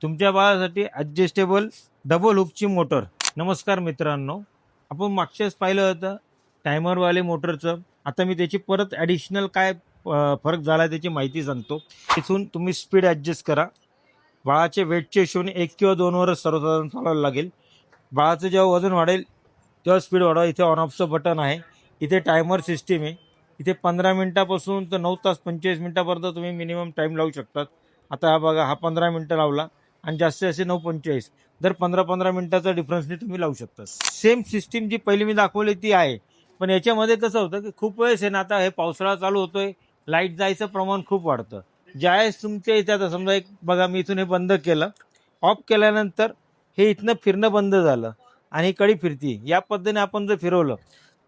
तुमच्या बाळासाठी adjustable double हुकची motor. नमस्कार मित्रांनो, आपण मागच्याच पाहिलं होतं टायमरवाले मोटरचं. आता मी त्याची परत ॲडिशनल काय फरक झाला त्याची माहिती सांगतो. इथून तुम्ही स्पीड ॲडजस्ट करा. बाळाच्या वेटच्या हिशोबाने 1 किंवा 2 वरच सर्वसाधारण चालवायला लागेल. बाळाचं जेव्हा वजन वाढेल तेव्हा स्पीड वाढवा. इथे ऑन ऑफचं बटन आहे. इथे टायमर सिस्टीम आहे. इथे 15 मिनिटापासून तर 9 तास 45 मिनिटापर्यंत तुम्ही मिनिमम टाईम लावू शकतात. आता हा बघा, हा 15 मिनिटं लावला आणि जास्तीत जास्त 9:45. दर 15-15 मिनिटाचा डिफरन्सने तुम्ही लावू शकता. सेम सिस्टीम जी पहिली मी दाखवली ती आहे. पण याच्यामध्ये कसं होतं की खूप वेळेस आहे ना, आता हे पावसाळा चालू होतोय, लाईट जायचं प्रमाण खूप वाढतं. ज्यावेळेस तुमच्या इथे आता समजा एक बघा, मी इथून हे बंद केलं, ऑफ केल्यानंतर हे इथनं फिरणं बंद झालं आणि ही कडी फिरती. या पद्धतीने आपण जर फिरवलं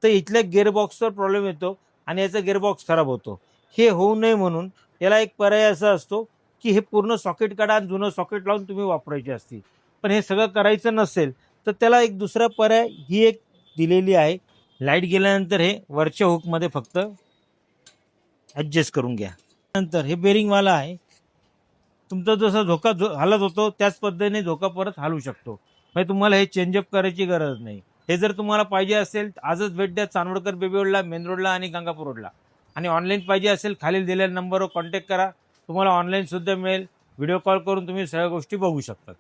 तर इथल्या गिअरबॉक्सवर प्रॉब्लेम येतो आणि याचा गिअरबॉक्स खराब होतो. हे होऊ नये म्हणून याला एक पर्याय असा असतो की हे पूर्ण सॉकेट काढा आणि जुनं सॉकेट लावून तुम्ही वापरायची असते. पण हे सगळं करायचं नसेल तर त्याला एक दुसरा पर्याय ही एक दिलेली आहे. लाईट गेल्यानंतर हे वरच्या हुकमध्ये फक्त ॲडजस्ट करून घ्या. नंतर हे बेरिंगवाला आहे. तुमचा जसा झोका हलत होतो त्याच पद्धतीने झोका परत हलू शकतो. म्हणजे तुम्हाला हे चेंजअप करायची गरज नाही. हे जर तुम्हाला पाहिजे असेल आजच भेट द्या चांदवडकर बेबी रोडला, मेन रोडला आणि गंगापूर रोडला. आणि ऑनलाईन पाहिजे असेल खालील दिलेल्या नंबरवर कॉन्टॅक्ट करा. तुम्हाला ऑनलाईन सुद्धा मिळेल. व्हिडिओ कॉल करून तुम्ही सगळ्या गोष्टी बघू शकता.